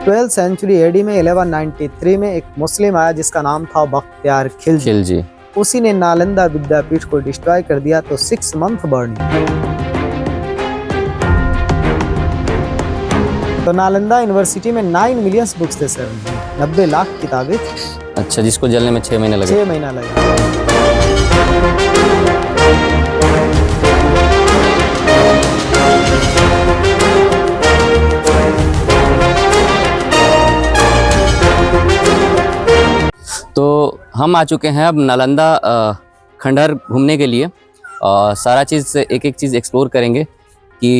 12th century AD में 1193 में एक मुस्लिम आया जिसका नाम था बख्तियार खिलजी। उसी ने नालंदा विद्यापीठ को डिस्ट्रॉय कर दिया, तो 6 मंथ बर्न। तो नालंदा यूनिवर्सिटी में 9 मिलियन बुक्स थे सर, 90 लाख किताबें। अच्छा, जिसको जलने में 6 महीने लगे। 6 महीना लगा। तो हम आ चुके हैं अब नालंदा खंडहर घूमने के लिए, और सारा चीज़ एक एक चीज़ एक्सप्लोर करेंगे कि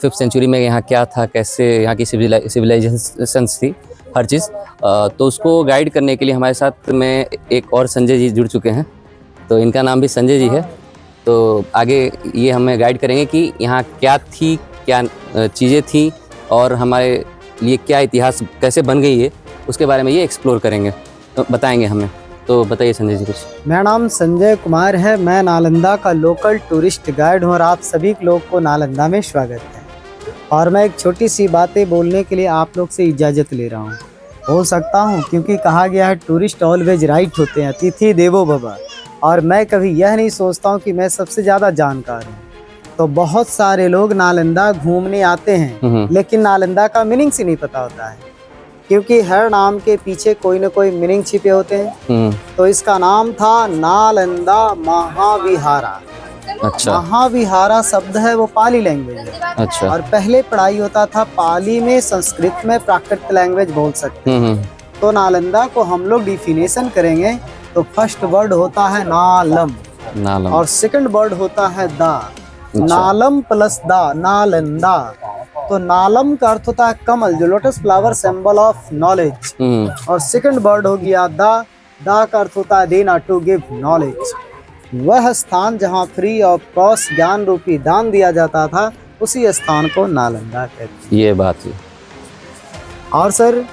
5th सेंचुरी में यहाँ क्या था, कैसे यहाँ की सिविलाइजेशंस थी, हर चीज़। तो उसको गाइड करने के लिए हमारे साथ में एक और संजय जी जुड़ चुके हैं। तो इनका नाम भी संजय जी है। तो आगे ये हमें गाइड करेंगे कि यहाँ क्या थी, क्या चीज़ें थी, और हमारे लिए क्या इतिहास कैसे बन गई है, उसके बारे में ये एक्सप्लोर करेंगे, तो बताएंगे हमें। तो बताइए संजय जी कुछ। मेरा नाम संजय कुमार है, मैं नालंदा का लोकल टूरिस्ट गाइड हूँ और आप सभी लोग को नालंदा में स्वागत है। और मैं एक छोटी सी बातें बोलने के लिए आप लोग से इजाज़त ले रहा हूँ। हो सकता हूँ क्योंकि कहा गया है टूरिस्ट ऑलवेज राइट होते हैं, अतिथि देवो भव। और मैं कभी यह नहीं सोचता हूँ कि मैं सबसे ज़्यादा जानकार हूँ। तो बहुत सारे लोग नालंदा घूमने आते हैं, लेकिन नालंदा का मीनिंग से नहीं पता होता है, क्योंकि हर नाम के पीछे कोई न कोई मीनिंग छिपे होते हैं। तो इसका नाम था नालंदा महाविहारा। अच्छा। महाविहारा शब्द है वो पाली लैंग्वेज है। अच्छा। और पहले पढ़ाई होता था पाली में, संस्कृत में, प्राकृत लैंग्वेज बोल सकते हैं। तो नालंदा को हम लोग डिफिनेशन करेंगे तो फर्स्ट वर्ड होता है नालम, और सेकंड वर्ड होता है दा। नालम प्लस दा, नालंदा। तो नालम का अर्थ होता है कमल, जो lotus flower, symbol of knowledge. और सेकंड वर्ड हो गया दा। दा का अर्थ होता है देना, टू गिव नॉलेज। वह स्थान जहाँ फ्री ऑफ कॉस्ट ज्ञान रूपी दान दिया जाता था, उसी स्थान को नालंदा कहते हैं। ये बात है। और सर,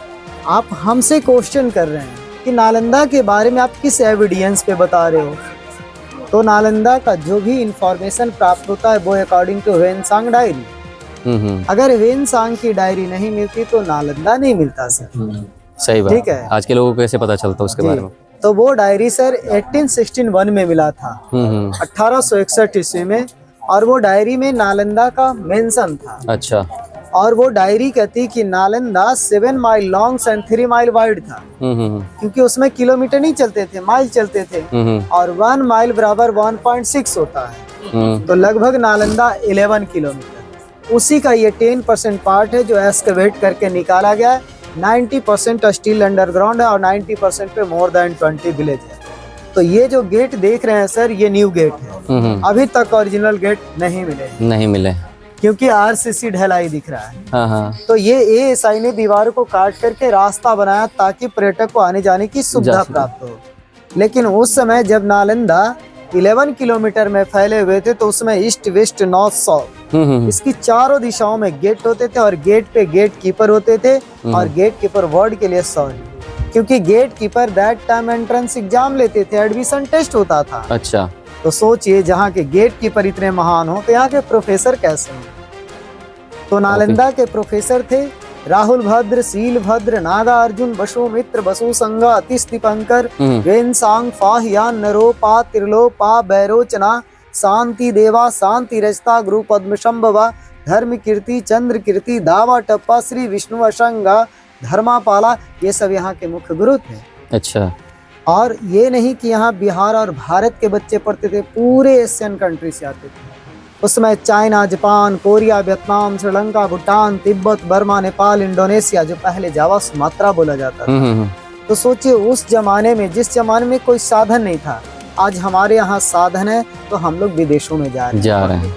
आप हमसे क्वेश्चन कर रहे हैं कि नालंदा के बारे में आप किस एविडेंस पे बता रहे हो। तो नालंदा का जो भी इंफॉर्मेशन प्राप्त होता है वो अकॉर्डिंग टू ह्वेनसांग डायरी। अगर ह्वेनसांग की डायरी नहीं मिलती तो नालंदा नहीं मिलता सर। सही बात। ठीक है। आज के लोगों को कैसे पता चलता उसके बारे में। तो वो डायरी सर 1861 में मिला था, 1861 ईस्वी में। और वो डायरी में नालंदा का मेंशन था। अच्छा। और वो डायरी कहती कि Nalanda 7 mile long and 3 mile wide था, क्योंकि उसमें किलोमीटर नहीं चलते थे, माइल चलते थे। और 1 माइल बराबर 1.6 होता है। तो लगभग नालंदा 11 किलोमीटर। उसी का ये 10% पार्ट है जो एक्सकवेट करके निकाला गया है। 90% स्टील अंडरग्राउंड है और 90% पे मोर देन 20 विलेज है। तो ये जो गेट देख रहे हैं सर, ये न्यू गेट है। अभी तक ओरिजिनल गेट नहीं मिले, क्योंकि आरसीसी ढलाई दिख रहा है। तो ये एएसआई ने दीवार को काट करके रास्ता बनाया ताकि पर्यटक को आने जाने की सुविधा प्राप्त हो। लेकिन उस समय जब नालंदा 11 किलोमीटर में फैले हुए थे, तो उसमें ईस्ट वेस्ट नॉर्थ साउथ इसकी चारों दिशाओं में गेट होते थे, और गेट पे गेट कीपर होते थे। और गेट कीपर वर्ड के लिए सॉरी, क्योंकि gate keeper that time entrance exam लेते थे, एडमिशन टेस्ट होता था। अच्छा। तो सोचिए, जहाँ के गेट कीपर इतने महान हो तो यहाँ के प्रोफेसर कैसे हो। तो नालंदा के प्रोफेसर थे राहुल भद्र, शील भद्र, नागा अर्जुन, बसु मित्र, बसु संगा, अतिश दीपंकर, ह्वेनसांग, फाहियान, नरोपा, त्रिलोपा, बैरोचना, शांति देवा, शांति रजता, गुरु पद्मशंभवा, धर्म कीर्ति, चंद्र कीर्ति, दावा टप्पा, श्री विष्णु अशंगा, धर्मापाला, ये सब यहाँ के मुख्य गुरु थे। अच्छा। और ये नहीं कि यहाँ बिहार और भारत के बच्चे पढ़ते थे, पूरे एशियन कंट्री से आते थे। उसमें China, Japan, Korea, Vietnam, Sri Lanka, Bhutan, Tibet, Burma, Nepal, Indonesia, जो पहले जावा सुमात्रा बोला जाता था। तो सोचिए, उस जमाने में, जिस जमाने में कोई साधन नहीं था, आज हमारे यहाँ साधन है तो हम लोग विदेशों में जा रहे हैं।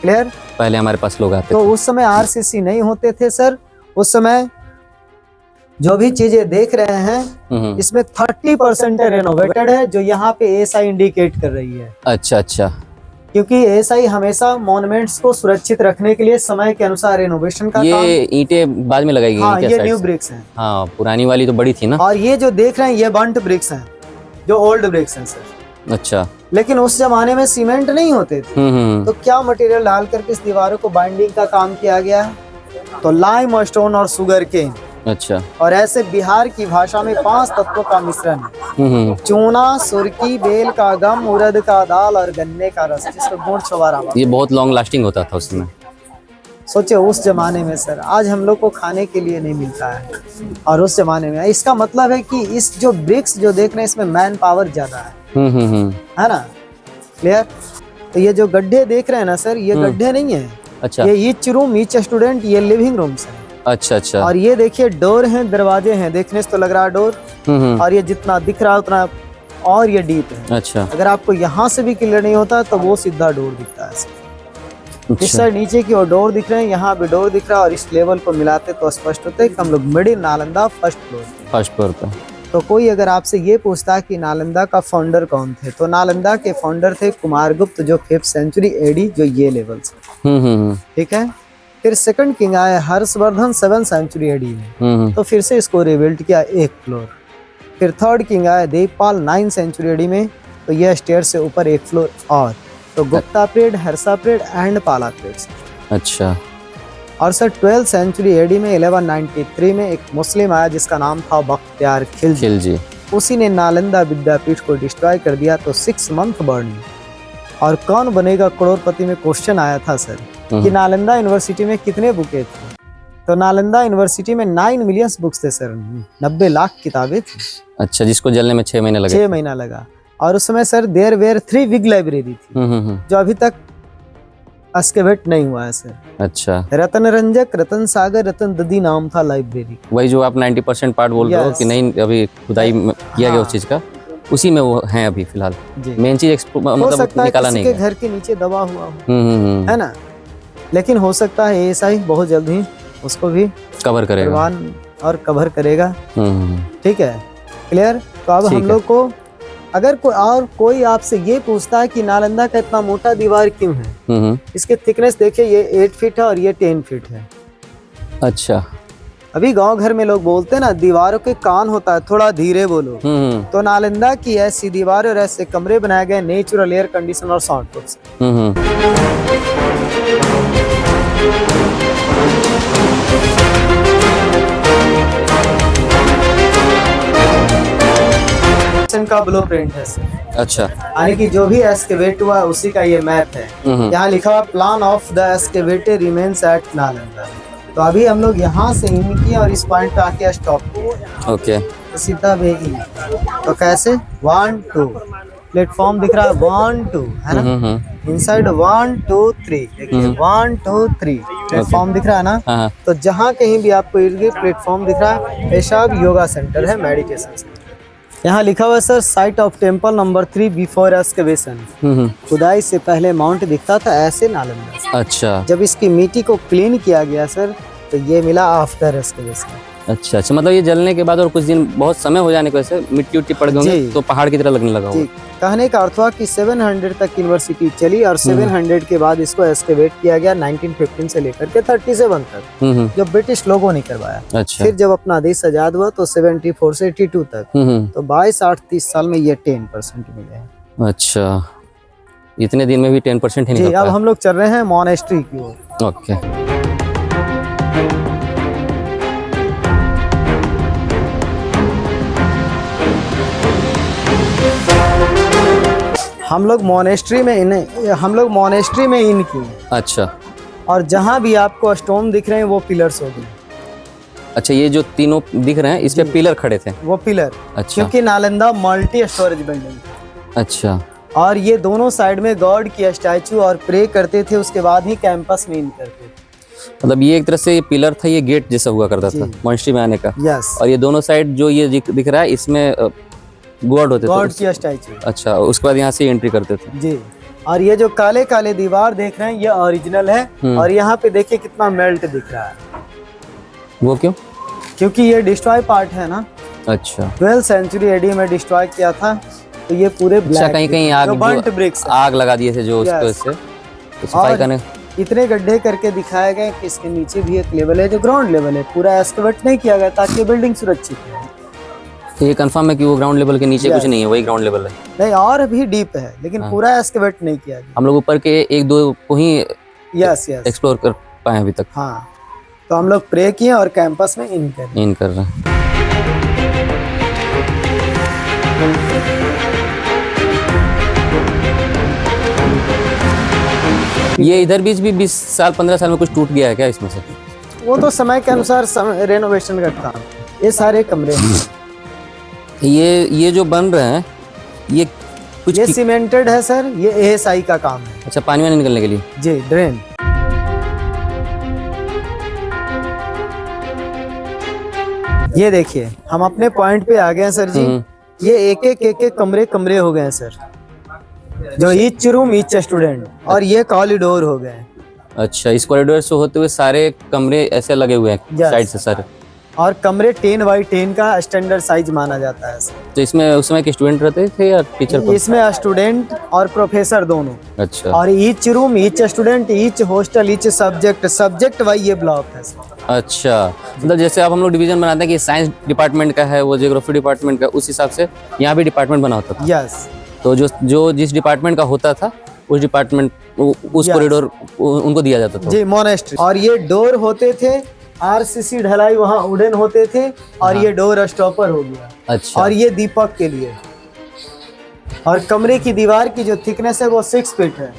क्लियर। पहले हमारे पास लोग आते तो उस समय आरसीसी नहीं होते थे सर। उस समय जो भी चीजें देख रहे हैं, इसमें 30% रेनोवेटेड है, जो यहाँ पे एएसआई इंडिकेट कर रही है। अच्छा अच्छा। क्योंकि एएसआई हमेशा मॉन्यूमेंट्स को सुरक्षित रखने के लिए समय के अनुसार रेनोवेशन का काम। ये ईंटें बाद में लगाई गई। हाँ, ये न्यू ब्रिक्स हैं। हाँ, पुरानी वाली तो बड़ी थी ना। और ये जो देख रहे हैं, ये बंट ब्रिक्स हैं, जो ओल्ड ब्रिक्स हैं सर। अच्छा। लेकिन उस जमाने में सीमेंट नहीं होते थे, तो क्या मटेरियल डाल करके इस दीवारों को बाइंडिंग का काम किया गया है। तो लाइम स्टोन और शुगर केन, अच्छा। और ऐसे बिहार की भाषा में 5 तत्वों का मिश्रण है। चूना, सुरकी, बेल का गम, उड़द का दाल और गन्ने का रस, जिसको गुड़ छुआरा। ये बहुत लॉन्ग लास्टिंग होता था उसमें। सोचिए उस जमाने में सर, आज हम लोग को खाने के लिए नहीं मिलता है, और उस जमाने में। इसका मतलब है कि इस जो ब्रिक्स जो देख रहे हैं इसमें मैन पावर ज्यादा है। है ना, क्लियर। तो ये जो गड्ढे देख रहे हैं ना सर, ये गड्ढे नहीं है। अच्छा। ये ईच रूम, ईच स्टूडेंट, ये लिविंग रूम्स है। अच्छा अच्छा। और ये देखिए डोर हैं, दरवाजे हैं, देखने से तो लग रहा है डोर। और ये जितना दिख रहा है उतना, और ये डीप है। अच्छा। अगर आपको यहाँ से भी क्लियर नहीं होता तो वो सीधा डोर दिखता है। इस साइड नीचे की ओर डोर दिख रहे हैं, यहाँ भी डोर दिख रहा है, और इस लेवल को मिलाते तो स्पष्ट होता है कि हम लोग मिड इन नालंदा फर्स्ट फ्लोर पे। तो कोई अगर आपसे ये पूछता है कि नालंदा का फाउंडर कौन थे, तो नालंदा के फाउंडर थे कुमारगुप्त, जो 5th सेंचुरी एडी, जो ये लेवल से। ठीक है। फिर सेकंड किंग आए हर्षवर्धन 7th सेंचुरी एडी में, तो फिर से इसको रिबिल्ड किया 1 फ्लोर। फिर थर्ड किंग आए देवपाल 9th सेंचुरी एडी में, तो यह स्टेयर से ऊपर 1 फ्लोर और। तो Gupta period, Harsha period and पाला पीरियड। अच्छा। और सर 12th सेंचुरी एडी में 1193 में एक मुस्लिम आया जिसका नाम था बख्तियार खिलजी। उसी ने नालंदा विद्यापीठ को डिस्ट्रॉय कर दिया। तो 6 मंथ बर्निंग। और कौन बनेगा करोड़पति में क्वेश्चन आया था सर कि नालंदा यूनिवर्सिटी में कितने बुकें थे, तो नालंदा यूनिवर्सिटी में 9 मिलियन बुक्स थे सर, 90 लाख किताबें थी। अच्छा, जिसको जलने में 6 महीने लगे। 6 महीना लगा। और उस समय sir there were 3 big library थी, जो अभी तक एक्सकेवेट नहीं हुआ है सर। अच्छा। रतन रंजक, रतन सागर, रतन ददी नाम था लाइब्रेरी। वही जो आप 90% पार्ट बोल रहे हो कि नहीं अभी खुदाई किया गया उस चीज का, उसी में वो है अभी फिलहाल। मेन चीज मतलब निकाला नहीं घर के नीचे दबा हुआ हो, है ना। लेकिन हो सकता है ऐसा ही बहुत जल्द ही उसको भी कवर करेगा और कवर करेगा। ठीक है, क्लियर। तो अब हम लोग को अगर कोई आपसे ये पूछता है कि नालंदा का इतना मोटा दीवार क्यों है, इसके थिकनेस देखिए, ये 8 फीट है और ये 10 फीट है। अच्छा। अभी गांव घर में लोग बोलते हैं ना, दीवारों के कान होता है, थोड़ा धीरे बोलो। तो नालंदा की ऐसी दीवार और ऐसे कमरे बनाए गए नेचुरल एयर कंडीशन और साउंड प्रूफ का ब्लूप्रिंट है सर। अच्छा। यानी कि जो भी एक्सकेवेट हुआ उसी का ये मैप है। यहाँ लिखा हुआ plan of the excavated remains at Nalanda. तो अभी हम लोग यहाँ से इन किया और इस पॉइंट पे आके स्टॉप किया। ओके। तो सीधा भेगी। तो कैसे 1 2 प्लेटफॉर्म दिख रहा है, 1 2 है ना, इनसाइड 1 2 3 देखिए 1 2 3 प्लेटफॉर्म दिख रहा है ना। तो जहाँ कहीं भी आपको इर्द गिर्द प्लेटफॉर्म दिख रहा है, पेशाब योगा सेंटर है, मेडिटेशन सेंटर। यहाँ लिखा हुआ है sir site of temple number 3 before excavation. खुदाई से पहले माउंट दिखता था ऐसे नालंदा। अच्छा। जब इसकी मिट्टी को क्लीन किया गया सर, तो ये मिला आफ्टर एक्सकेवेशन। अच्छा अच्छा, मतलब ये जलने के बाद और कुछ दिन बहुत समय हो जाने की वजह से मिट्टी उट्टी पड़ गई तो पहाड़ की तरह लगने लगा। कहने का अर्थ हुआ कि 700 तक यूनिवर्सिटी चली और 700 के बाद इसको एक्सकेवेट किया गया 1915 से लेकर के 37 तक, जो ब्रिटिश लोगों ने करवाया। अच्छा। फिर जब अपना देश आजाद हुआ तो 74 से 82 तक, तो 22 8 30 साल में ये 10% मिले। अच्छा, इतने दिन में भी 10% ही नहीं। अब हम लोग चल रहे हैं मॉनेस्ट्री की ओर। ओके। हम लोग मॉनेस्ट्री में इन किए। अच्छा। और जहाँ भी आपको स्टोन दिख रहे हैं वो पिलर्स हो गए। अच्छा, ये जो तीनों दिख रहे हैं इस पे पिलर खड़े थे, वो पिलर। अच्छा। क्योंकि नालंदा मल्टी स्टोरेज बिल्डिंग। अच्छा। और ये दोनों साइड में गॉड की स्टैचू और प्रे करते थे, उसके बाद ही कैंपस में इन करते थे। मतलब ये एक तरह से ये पिलर था, ये गेट जैसा हुआ करता था मॉनेस्ट्री में आने का। यस। और ये दोनों साइड जो ये दिख रहा है इसमें गॉड होते थे, गॉड की स्टैचू। अच्छा, उसके बाद यहाँ से एंट्री करते थे जी। और ये जो काले काले दीवार देख रहे हैं ये ओरिजिनल है। और यहाँ पे देखिए कितना मेल्ट दिख रहा है। वो क्यों? क्योंकि ये डिस्ट्रॉय पार्ट है ना। अच्छा। 12th सेंचुरी एडी में डिस्ट्रॉय किया था, तो ये पूरे ब्लैक। कहीं कहीं आग लगा दिए थे जो उससे सफाई करने। इतने गड्ढे करके दिखाए गए कि इसके नीचे भी एक लेवल है जो ग्राउंड लेवल है, पूरा एक्सकेवेट नहीं किया गया ताकि बिल्डिंग सुरक्षित है। तो ये कंफर्म है कि वो ग्राउंड लेवल के नीचे कुछ नहीं है, वही ग्राउंड लेवल है? नहीं, और भी डीप है, लेकिन पूरा एक्सकेवेट नहीं किया गया। हम लोग ऊपर के 1 2 को ही एक्सप्लोर कर पाए अभी तक। हाँ। तो हम लोग प्रे किए और कैंपस में इन कर इन कर रहे हैं। ये इधर बीच भी 20 साल 15 साल में कुछ टूट गया है क्या इसमें से? वो तो समय के अनुसार रेनोवेशन का काम। ये सारे कमरे हैं। ये जो बन रहे हैं ये कुछ ये सीमेंटेड है सर, ये एएसआई का काम है। अच्छा, पानी वानी निकलने के लिए? जी, ड्रेन। ये देखिए हम अपने पॉइंट पे आ गए हैं सर जी। ये एक एक कमरे हो गए हैं सर, जो ईच रूम ईच स्टूडेंट, और ये कॉरिडोर हो गए। अच्छा, इस कॉरिडोर से होते हुए सारे कमरे ऐसे लगे हुए हैं Yes. साइड से सर। और कमरे 10x10 का स्टैंडर्ड साइज माना जाता है सर। तो इसमें उस समय के स्टूडेंट रहते थे या टीचर को? इसमें स्टूडेंट और प्रोफेसर दोनों। अच्छा। और each room each student each hostel each subject wise ये ब्लॉक है सर। अच्छा, मतलब जैसे अब हम लोग डिवीजन बनाते हैं कि साइंस डिपार्टमेंट का है, वो ज्योग्राफी डिपार्टमेंट का, उस हिसाब से यहाँ भी डिपार्टमेंट बना होता था। यस। तो जो जिस डिपार्टमेंट का होता था उस डिपार्टमेंट उस कॉरिडोर उनको दिया जाता था। जी, मोनेस्ट्री। और ये डोर होते थे, आरसीसी ढलाई वहाँ वुडन होते थे, और ये डोर स्टॉपर हो गया। अच्छा। और ये दीपक के लिए। और कमरे की दीवार की जो थिकनेस है वो 6 फीट है।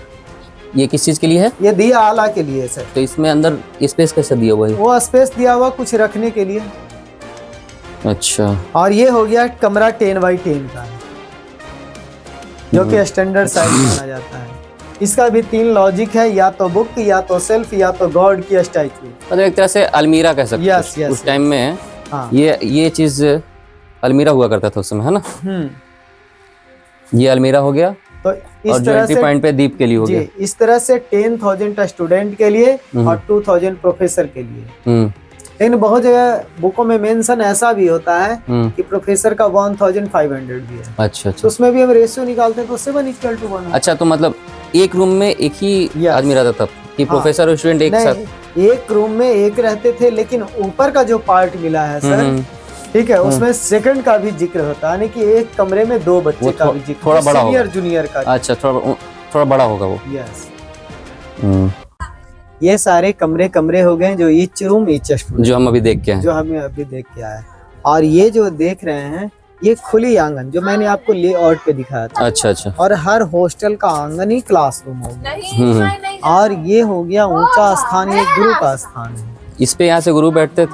ये किस चीज के लिए है? ये दिया आला के लिए सर। तो इसमें अंदर स्पेस कैसे दिया हुआ है? वो स्पेस दिया हुआ कुछ रखने के लिए। अच्छा। और ये हो गया कमरा 10x10 का, जो कि स्टैंडर्ड साइज माना जाता है। इसका भी 3 लॉजिक है, या तो बुक, या तो सेल्फ, या तो गॉड की स्टैचू। मतलब एक तरह से अलमीरा कह सकते Yes, हैं। yes, उस टाइम में हाँ। ये चीज अलमीरा हुआ करता था उस समय, है ना? ये अलमीरा हो गया। तो और इस तरह से पॉइंट पे दीप के लिए हो गया। जी, इस तरह से 10,000 स्टूडेंट के लिए और 2,000 प्रोफेसर के लिए। लेकिन बहुत जगह बुकों में मेंशन ऐसा भी होता है कि प्रोफेसर का 1,500 भी है। अच्छा। तो उसमें भी हम रेशियो निकालते हैं तो 7:1। अच्छा, तो मतलब एक रूम में एक ही आदमी रहता था कि प्रोफेसर और स्टूडेंट एक साथ? एक रूम में एक रहते थे, लेकिन ऊपर का जो पार्ट मिला है सर, ठीक है, उसमें सेकंड का भी जिक्र होता है, यानी कि एक कमरे में 2 बच्चे का भी जिक्र, थोड़ा बड़ा सीनियर जूनियर का। अच्छा, थोड़ा बड़ा होगा वो। यस। ये सारे कमरे हो गए जो ईच रूम ईच स्टूडेंट, जो हम अभी देख के आए। और ये जो देख रहे हैं ये खुली आंगन, जो मैंने आपको लेआउट पे दिखाया था। अच्छा। और हर हॉस्टल का आंगन ही क्लासरूम हो गया। और ये हो गया ऊंचा स्थान, ये गुरु का स्थान है। इस पे यहाँ से गुरु बैठते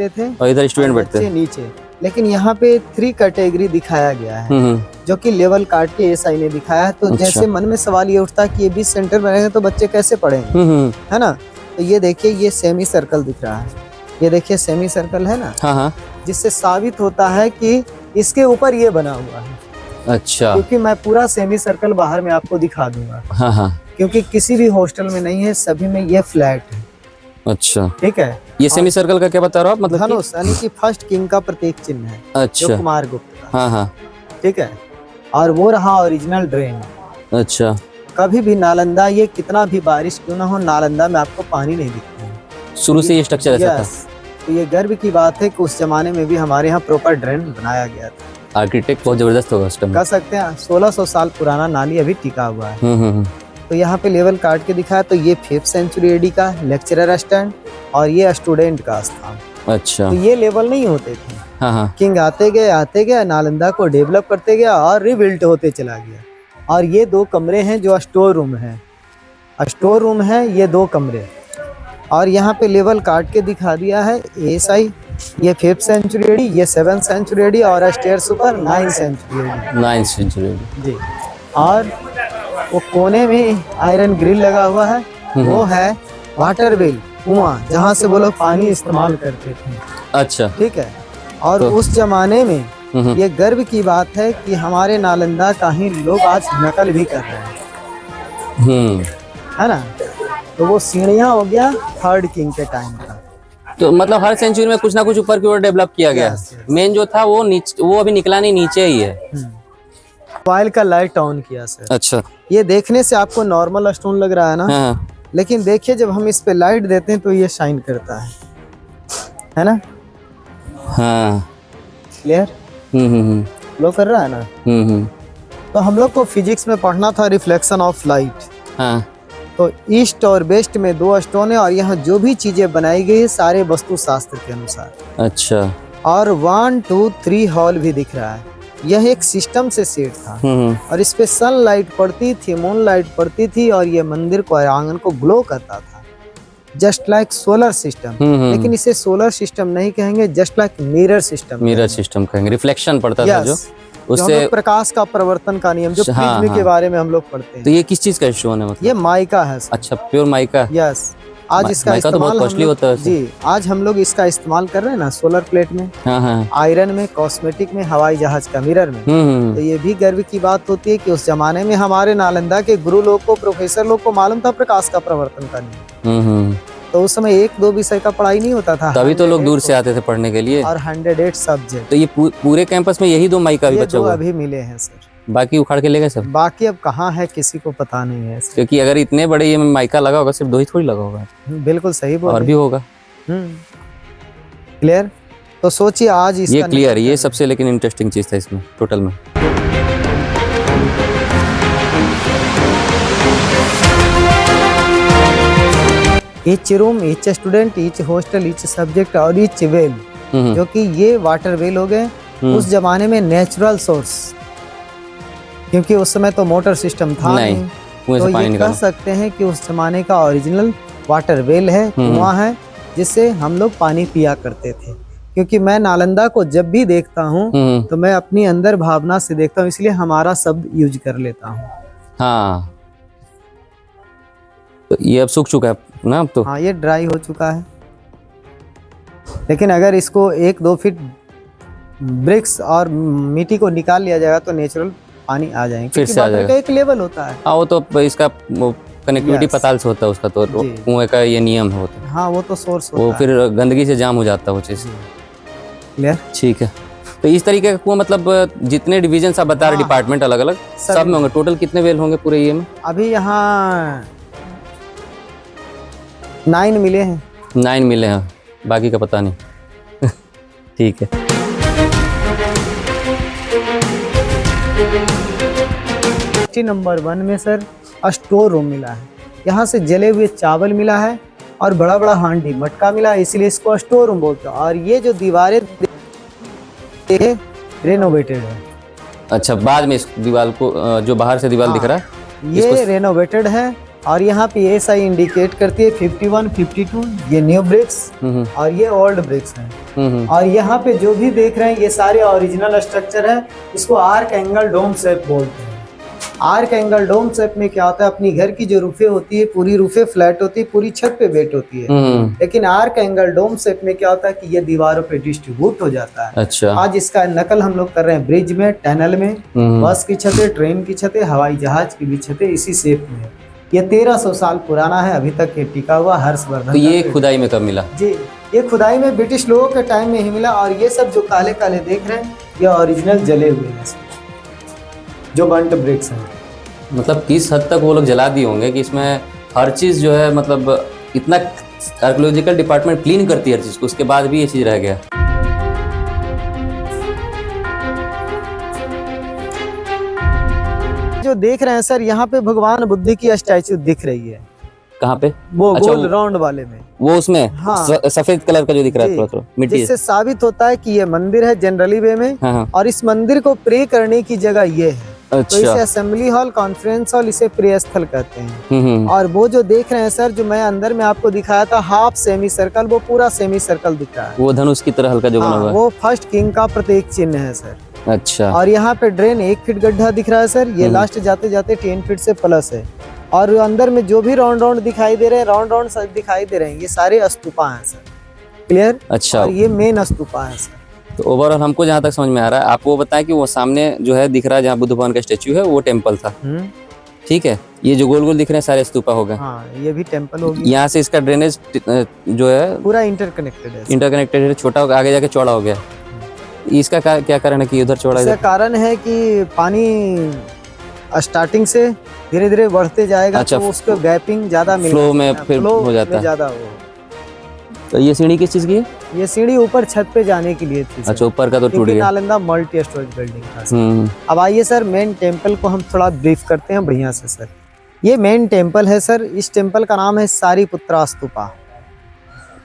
थे और इधर स्टूडेंट बैठते थे नीचे। लेकिन यहाँ पे 3 कैटेगरी दिखाया गया है, जो कि लेवल काट के एसआई ने दिखाया है। तो जैसे मन में सवाल ये उठता है कि ये भी सेंटर बनेगा तो बच्चे कैसे पढ़ेंगे, है ना? तो ये देखिए, ये सेमी सर्कल दिख रहा है, ये देखिए सेमी सर्कल है ना। हाँ। जिससे साबित होता है कि इसके ऊपर ये बना हुआ है। अच्छा। क्योंकि मैं पूरा सेमी सर्कल बाहर में आपको दिखा दूंगा। हाँ। क्योंकि किसी भी हॉस्टल में नहीं है, सभी में ये फ्लैट है। अच्छा, ठीक है। ये सेमी सर्कल का क्या बता रहे हो आप? मतलब धनुष, यानी कि फर्स्ट किंग का प्रतीक चिन्ह है। अच्छा। जो कुमार गुप्त का। हाँ। ठीक है। और वो रहा ओरिजिनल ड्रेन। अच्छा। कभी भी नालंदा, ये कितना भी बारिश क्यों ना हो, नालंदा में आपको पानी नहीं दिखता है। शुरू से ये स्ट्रक्चर ऐसा था। तो ये गर्व की बात है कि उस जमाने में भी हमारे यहाँ प्रॉपर ड्रेन बनाया गया था। आर्किटेक्ट बहुत जबरदस्त होगा उस टाइम। कह सकते हैं 1600 साल पुराना नाली अभी टिका हुआ है। तो यहाँ पे लेवल काट के दिखाया, तो ये 5th सेंचुरी एडी का लेक्चरर स्टैंड और ये स्टूडेंट का स्थान। अच्छा। तो ये लेवल नहीं होते थे। हाँ। किंग आते गए नालंदा को डेवलप करते गया और रिबिल्ट होते चला गया। और ये 2 कमरे हैं जो स्टोर रूम है, ये 2 कमरे। और यहाँ पे लेवल काट के दिखा दिया है एएसआई, ये 5th सेंचुरी एडी, ये 7th सेंचुरी एडी, और स्टेयर्स ऊपर 9th सेंचुरी एडी। जी। और वो कोने में आयरन ग्रिल लगा हुआ है, वो है वाटर वेल, कुआं, जहाँ से वो लोग पानी इस्तेमाल करते थे। अच्छा। ठीक है। और तो उस जमाने में ये गर्व की बात है कि हमारे नालंदा का ही लोग आज नकल भी कर रहे हैं, है ना? तो वो सीढ़ियाँ हो गया 3rd किंग के टाइम का। तो मतलब हर सेंचुरी में कुछ ना कुछ ऊपर की ओर डेवलप किया गया। मेन जो था वो अभी निकला नहीं, नीचे ही है। मोबाइल का लाइट ऑन किया सर। अच्छा। ये देखने से आपको नॉर्मल स्टोन लग रहा है ना। हाँ। लेकिन देखिए जब हम इस पे लाइट देते हैं तो ये शाइन करता है ना। हाँ। क्लियर। लो कर रहा है ना। तो हम लोग को फिजिक्स में पढ़ना था रिफ्लेक्शन ऑफ लाइट। हाँ। तो ईस्ट और वेस्ट में 2 स्टोन है और यहाँ जो भी चीजें बनाई गई है सारे वस्तु शास्त्र के अनुसार। अच्छा। और 1 2 3 हॉल भी दिख रहा है। यह एक सिस्टम से सेट था और इस पे सनलाइट पड़ती थी, मूनलाइट पड़ती थी और ये मंदिर को आंगन को ग्लो करता था, जस्ट लाइक सोलर सिस्टम। लेकिन इसे सोलर सिस्टम नहीं कहेंगे, just like mirror system. Mirror system कहेंगे, रिफ्लेक्शन पड़ता था जो उससे प्रकाश का प्रवर्तन का नियम जो प्रिज्म के बारे में हम लोग पढ़ते हैं। तो ये किस चीज का स्टोन है मतलब? ये माइका है सर। अच्छा, प्योर माइका। यस। आज इसका माइका तो बहुत कॉस्टली होता है जी। आज हम लोग इसका इस्तेमाल कर रहे हैं ना सोलर प्लेट में, आयरन में, कॉस्मेटिक में, हवाई जहाज का मिरर में। तो ये भी गर्व की बात होती है कि उस जमाने में हमारे नालंदा के गुरु लोग को, प्रोफेसर लोग को मालूम था प्रकाश का प्रवर्तन का नियम। तो उस समय 1-2 विषय का पढ़ाई नहीं होता था, तभी तो लोग दूर से आते थे पढ़ने के लिए। और 108 सब्जेक्ट। तो ये पूरे कैंपस में यही 2 माइका भी बचा हुआ है? अभी मिले हैं सर, बाकी उखाड़ के ले गए सब? बाकी अब कहाँ है किसी को पता नहीं है, क्योंकि अगर इतने बड़े ये माइका लगा होगा, सिर्फ 2 ही थोड़ी लगा होगा। बिल्कुल सही बोल, और भी होगा। क्लियर। तो सोचिए आज ये क्लियर, ये सबसे लेकिन इंटरेस्टिंग चीज था इसमें टोटल में। Each room, each student, each hostel, each subject और ईच वेल, जो कि ये वाटर वेल हो गए उस जमाने में नेचुरल सोर्स, क्योंकि उस समय तो मोटर सिस्टम था नहीं। तो ये कह सकते हैं कि उस जमाने का ओरिजिनल वाटर वेल है, कुआं है, जिससे हम लोग पानी पिया करते थे। क्योंकि मैं नालंदा को जब भी देखता हूँ तो मैं अपनी अंदर भावना से देखता हूँ, इसलिए हमारा शब्द यूज कर लेता हूँ। हाँ, तो ये अब सूख चुका है ना अब तो? हाँ, ये ड्राई हो चुका है। लेकिन अगर इसको 1-2 फीट ब्रिक्स और मिट्टी को निकाल लिया जाएगा तो नेचुरल पानी आ जाएगा, फिर से आ जाएगा। एक लेवल होता है। हाँ, वो तो इसका कनेक्टिविटी पताल से होता है उसका, तो कुएं का ये नियम होता है। हाँ, वो तो सोर्स होता है, वो फिर गंदगी से जाम हो जाता है वो चीज। क्लियर। ठीक है। तो इस तरीके का कुआं मतलब जितने डिवीजन आप बता रहे डिपार्टमेंट अलग अलग सब में होंगे, टोटल कितने वेल होंगे पूरे ये में? अभी यहाँ 9 मिले हैं। 9 मिले हैं, बाकी का पता नहीं। ठीक है। नंबर 1 में सर स्टोर रूम मिला है। यहाँ से जले हुए चावल मिला है और बड़ा बड़ा हांडी मटका मिला है, इसलिए इसको स्टोर रूम बोलते हैं। और ये जो दीवारें रेनोवेटेड है। अच्छा, बाद में इस दीवार को जो बाहर से दीवार दिख रहा है ये रेनोवेटेड है। और यहाँ पे ऐसा इंडिकेट करती है 51, 52 ये न्यू ब्रिक्स और ये ओल्ड ब्रिक्स हैं। और यहाँ पे जो भी देख रहे हैं ये सारे ओरिजिनल स्ट्रक्चर है। इसको आर्क एंगल डोम शेप बोलते हैं। आर्क एंगल डोम शेप में क्या होता है, अपनी घर की जो रूफे होती है पूरी रूफे फ्लैट होती है, पूरी छत पे बेट होती है। लेकिन आर्क एंगल डोम शेप में क्या होता है कि ये दीवारों पे डिस्ट्रीब्यूट हो जाता है। अच्छा। आज इसका नकल हम लोग कर रहे हैं ब्रिज में, टनल में, बस की छतें, ट्रेन की छतें, हवाई जहाज की भी छतें इसी शेप में। ये 1300 साल पुराना है, अभी तक ये टिका हुआ। हर्षवर्धन। तो ये खुदाई में कब मिला? जी, ये खुदाई में ब्रिटिश लोगों के टाइम में ही मिला। और ये सब जो काले काले देख रहे हैं ये ओरिजिनल जले हुए हैं जो बंट ब्रिक्स हैं। मतलब किस हद तक वो लोग जला दिए होंगे कि इसमें हर चीज जो है, मतलब इतना आर्कियोलॉजिकल डिपार्टमेंट क्लीन करती है हर चीज को, उसके बाद भी ये चीज रह गया। जो देख रहे हैं सर, यहाँ पे भगवान बुद्ध की स्टैचू दिख रही है। कहाँ पे? वो अच्छा, गोल राउंड वाले में, वो उसमें सफेद कलर का जो दिख रहा है थोड़ा मिट्टी, जिससे साबित होता है कि ये मंदिर है जनरली वे में। और इस मंदिर को प्रे करने की जगह ये है। अच्छा। तो इसे असेंबली हॉल, कॉन्फ्रेंस हॉल, इसे प्रे स्थल कहते हैं। और वो जो देख रहे हैं सर, जो मैं अंदर में आपको दिखाया था हाफ सेमी सर्कल, वो पूरा सेमी सर्कल दिख रहा है। वो धनुष की तरह हल्का जो बना हुआ है, वो फर्स्ट किंग का प्रतीक चिन्ह है सर। अच्छा। और यहाँ पे ड्रेन 1 फीट गड्ढा दिख रहा है सर, ये लास्ट जाते जाते 10 फीट से प्लस है। और अंदर में जो भी राउंड राउंड दिखाई दे रहे हैं, राउंड राउंड दिखाई दे रहे हैं, ये सारे स्तूपा हैं सर। क्लियर। अच्छा। और ये मेन स्तूपा है सर। तो ओवरऑल हमको जहाँ तक समझ में आ रहा है, आप वो बताएं कि वो सामने जो है दिख रहा है जहाँ बुद्ध भगवान का स्टेच्यू है, वो टेम्पल था। ठीक है। ये जो गोल गोल दिख रहे हैं सारे स्तूपा हो गए। हाँ, ये भी टेम्पल हो गया। यहाँ से इसका ड्रेनेज जो है पूरा इंटरकनेक्टेड है। इंटरकनेक्टेड है, छोटा होगा आगे जाके चौड़ा हो गया। इसका क्या कारण है कि उधर चौड़ा? इसका कारण है कि पानी स्टार्टिंग से धीरे धीरे बढ़ते जाएगा। अच्छा। तो उसको गैपिंग ज्यादा फ्लो में फिर हो जाता है ज्यादा हो। तो ये सीढ़ी किस चीज की है? ये सीढ़ी ऊपर छत पे जाने के लिए थी। अच्छा, ऊपर का तो टूट गया। नालंदा मल्टी स्टोरेज बिल्डिंग था। अब आइए सर, मेन टेम्पल को हम थोड़ा ब्रीफ करते हैं बढ़िया से सर। ये मेन टेम्पल है सर। इस टेम्पल का नाम है सारीपुत्रा स्तूपा।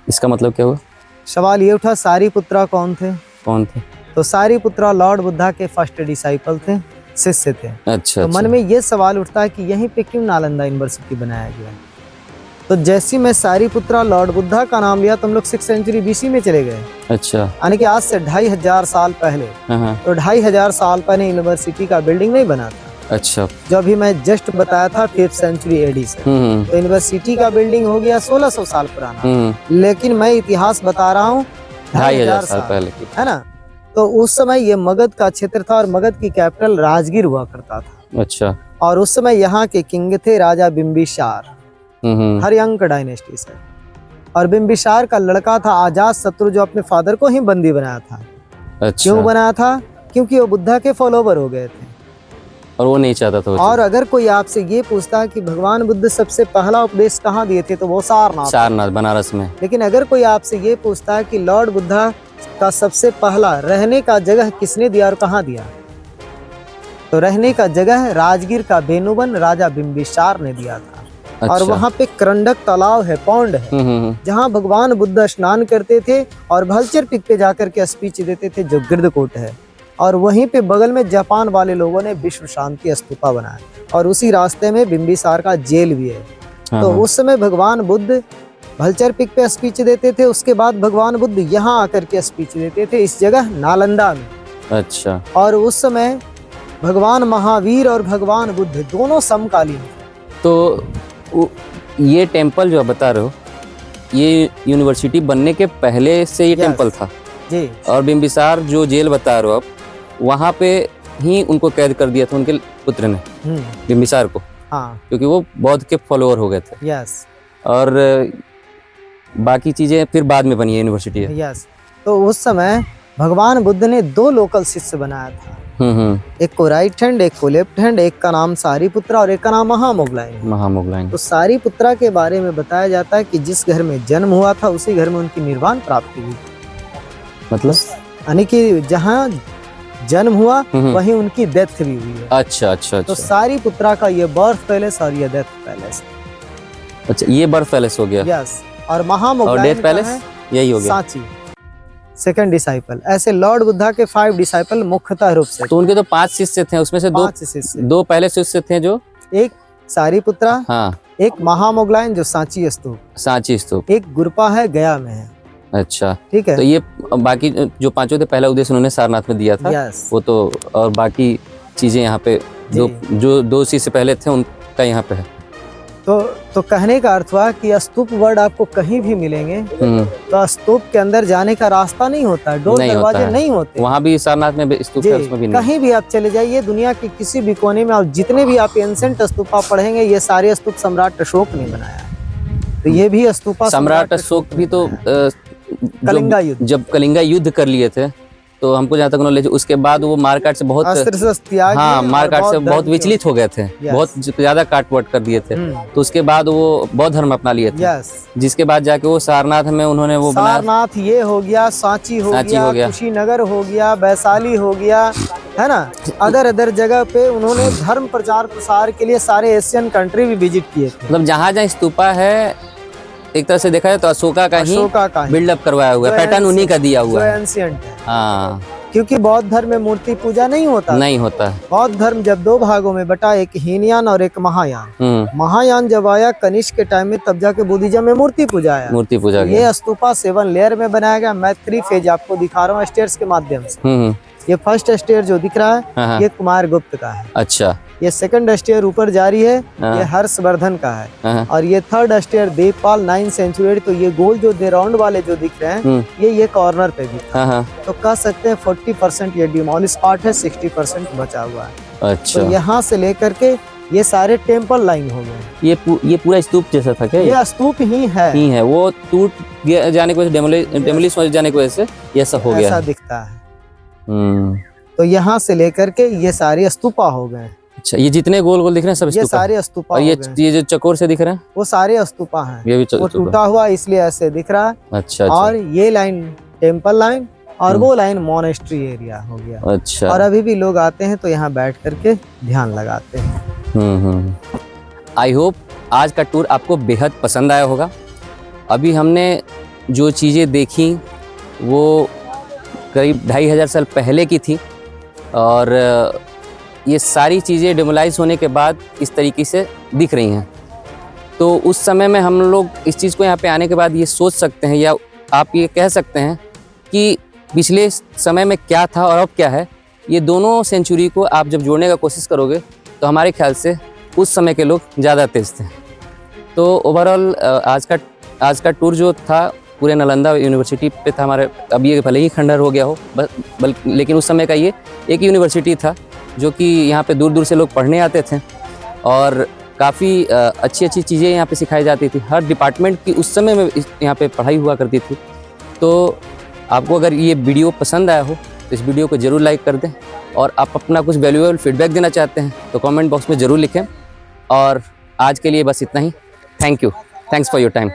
इसका मतलब क्या हुआ? सवाल ये उठा, सारीपुत्रा कौन थे? कौन थे? तो सारीपुत्रा लॉर्ड बुद्धा के फर्स्ट डिसाइपल थे, शिष्य थे। अच्छा, तो मन अच्छा। में ये सवाल उठता है कि यहीं पे क्यों नालंदा यूनिवर्सिटी बनाया गया। तो जैसे मैं सारीपुत्रा लॉर्ड बुद्धा का नाम लिया तो हम लोग 6th सेंचुरी BC में चले गए, अच्छा। यानी कि आज से 2500 साल पहले। हाँ। तो 2500 साल पहले यूनिवर्सिटी का बिल्डिंग नहीं बना था। अच्छा। जो अभी मैं जस्ट बताया था 5th सेंचुरी AD से। तो यूनिवर्सिटी का बिल्डिंग हो गया 1600 साल पुराना। लेकिन मैं इतिहास बता रहा हूँ 2500 साल पहले की, है ना। तो उस समय ये मगध का क्षेत्र था और मगध की कैपिटल राजगीर हुआ करता था। अच्छा। और उस समय यहाँ के किंग थे राजा बिंबिसार, हर्यंक डायनेस्टी से। और बिंबिसार का लड़का था अजात शत्रु, जो अपने फादर को ही बंदी बनाया था। अच्छा। क्यों बनाया था? क्योंकि वो बुद्धा के फॉलोवर हो गए थे और वो नहीं चाहता था। और अगर कोई आपसे ये पूछता है कि भगवान बुद्ध सबसे पहला उपदेश कहाँ दिए थे, तो वो सारनाथ, बनारस में। लेकिन अगर कोई आपसे ये पूछता है कि लॉर्ड बुद्धा का सबसे पहला रहने का जगह किसने दिया और कहाँ दिया, तो रहने का जगह राजगीर का बेनुबन राजा बिंबिसार ने दिया था। अच्छा। और वहाँ पे करंडक तालाब है, पौंड है, जहाँ भगवान बुद्ध स्नान करते थे और भल्चर पिक पे जाकर के स्पीच देते थे, जो गिरदकोट है। और वहीं पे बगल में जापान वाले लोगों ने विश्व शांति स्तूपा बनाया और उसी रास्ते में बिंबिसार का जेल भी है। तो उस समय भगवान बुद्ध भल्चर पिक पे स्पीच देते थे, उसके बाद भगवान बुद्ध यहाँ आकर के स्पीच देते थे, इस जगह नालंदा में। अच्छा। और उस समय भगवान महावीर और भगवान बुद्ध दोनों समकालीन। तो ये टेम्पल जो आप बता रहे हो, ये यूनिवर्सिटी बनने के पहले से ये टेम्पल था जी। और बिंबिसार जो जेल बता रहे हो आप, वहाँ पे ही उनको कैद कर दिया था उनके पुत्र ने, बिंबिसार को। हाँ। क्योंकि वो बौद्ध के फॉलोअर हो गए थे। यस। और बाकी चीजें फिर बाद में बनी है यूनिवर्सिटी है। यस। तो उस समय भगवान बुद्ध ने 2 लोकल शिष्य बनाया था। एक को राइट हैंड, एक को लेफ्ट हैंड। एक का नाम सारीपुत्रा और एक का नाम महामोगलाइन। तो सारीपुत्रा के बारे में बताया जाता है कि जिस घर में जन्म हुआ था उसी घर में उनकी निर्वाण प्राप्ति हुई। मतलब यानी कि जहाँ जन्म हुआ वहीं उनकी डेथ भी हुई है। अच्छा, अच्छा। तो सारीपुत्रा का ये बर्थ पैलेस और ये डेथ पैलेस। अच्छा, ये बर्थ पैलेस हो गया। यस। और महामोगलाइन डेथ पैलेस यही हो गया, सांची, सेकंड डिसाइपल। ऐसे लॉर्ड बुद्धा के 5 डिसाइपल मुख्यतः रूप से। तो उनके तो 5 शिष्य थे, उसमें से 2 पहले शिष्य थे, जो एक सारीपुत्रा, हाँ, एक महामोगलाइन जो सांची स्तूप, एक गुरपा है गया में है। अच्छा, ठीक है। तो ये बाकी जो 5 थे, पहला उद्देश्य उन्होंने सारनाथ में दिया था। वो तो, और बाकी चीजें यहाँ पे जो 2 शिष्य पहले थे उनका यहाँ पे है। तो कहने का अर्थ हुआ कि स्तूप वर्ड आपको कहीं भी मिलेंगे तो स्तूप के अंदर जाने का रास्ता नहीं होता है, डोर दरवाजे नहीं होते। वहाँ भी सारनाथ में स्तूप है, उसमें भी नहीं। कहीं भी आप चले जाइए दुनिया के किसी भी कोने में, और जितने भी आप एंसेंट स्तूपा पढ़ेंगे, ये सारे स्तूप सम्राट अशोक ने बनाया। तो ये भी स्तूपा सम्राट अशोक भी तो कलिंगा युद्ध, जब कलिंगा युद्ध कर लिए थे, तो हमको जहाँ तक नॉलेज, उसके बाद वो मारकाट से बहुत, हाँ, मारकाट से बहुत विचलित हो गए थे, बहुत ज्यादा काटवट कर दिए थे। तो उसके बाद वो बौद्ध धर्म अपना लिए थे। जिसके बाद जाके वो सारनाथ में उन्होंने वो सारनाथ ये हो गया, सांची हो गया, कुशीनगर हो गया, वैशाली हो गया, है ना। अदर जगह पे उन्होंने धर्म प्रचार प्रसार के लिए सारे एशियन कंट्री भी विजिट किए थे। मतलब जहाँ जहाँ स्तूपा है, एक तरह से देखा जाए तो अशोका का ही बिल्डअप करवाया हुआ है, पैटर्न उन्हीं का दिया हुआ है। हाँ, क्योंकि बौद्ध धर्म में मूर्ति पूजा नहीं होता। बौद्ध धर्म जब 2 भागों में बटा, एक हीनयान और एक महायान। महायान जब आया कनिष्क के टाइम में, तब जाके बुद्धिज्म में मूर्ति पूजा आया। ये स्तूपा 7 लेयर में बनाया गया। मैं 3 फेज आपको दिखा रहा हूँ स्टेयर्स के माध्यम से। ये फर्स्ट स्टेयर जो दिख रहा है ये कुमार गुप्त का है। अच्छा। ये सेकंड स्टेयर ऊपर जारी है, ये हर्षवर्धन का है। और ये third stair Devpal 9th century. तो ये गोल जो दे राउंड वाले जो दिख रहे हैं, ये कॉर्नर पे भी था। तो कह सकते हैं 40% ये डिमोलिश पार्ट है, 60% बचा हुआ है। अच्छा। तो यहाँ से लेकर के ये सारे टेम्पल लाइन हो गए। ये पूरा स्तूप जैसा था क्या? ये स्तूप ही है। वो टूट जाने की वजह से, डेमोलिश हो जाने की वजह से ये सब हो गया, ऐसा दिखता है। तो यहाँ से लेकर के ये सारे स्तूपा हो गए। अच्छा, ये जितने गोल गोल दिख रहे हैं सब ये सारे स्तूपा। और ये जो चकोर से दिख रहे हैं वो सारे स्तूपा हैं। ये भी वो टूटा हुआ इसलिए ऐसे दिख रहा है। अच्छा। और ये लाइन टेम्पल लाइन और वो लाइन मोनेस्ट्री एरिया हो गया। अच्छा। और अभी भी लोग आते हैं तो यहाँ बैठ करके ध्यान लगाते हैं। आई होप आज का टूर आपको बेहद पसंद आया होगा। अभी हमने जो चीज़ें देखी वो करीब 2500 साल पहले की थी और ये सारी चीज़ें डिमोलाइज होने के बाद इस तरीके से दिख रही हैं। तो उस समय में हम लोग इस चीज़ को यहाँ पे आने के बाद ये सोच सकते हैं या आप ये कह सकते हैं कि पिछले समय में क्या था और अब क्या है। ये दोनों सेंचुरी को आप जब जोड़ने का कोशिश करोगे तो हमारे ख्याल से उस समय के लोग ज़्यादा तेज़ थे। तो ओवरऑल आज का टूर जो था पूरे नालंदा यूनिवर्सिटी पे था हमारे। अब ये भले ही खंडहर हो गया हो लेकिन उस समय का ये एक यूनिवर्सिटी था जो कि यहाँ पे दूर दूर से लोग पढ़ने आते थे और काफ़ी अच्छी अच्छी चीज़ें यहाँ पे सिखाई जाती थी। हर डिपार्टमेंट की उस समय में यहाँ पे पढ़ाई हुआ करती थी। तो आपको अगर ये वीडियो पसंद आया हो तो इस वीडियो को ज़रूर लाइक कर दें और आप अपना कुछ वैल्यूएबल फीडबैक देना चाहते हैं तो कमेंट बॉक्स में ज़रूर लिखें। और आज के लिए बस इतना ही। Thank you, thanks for your time.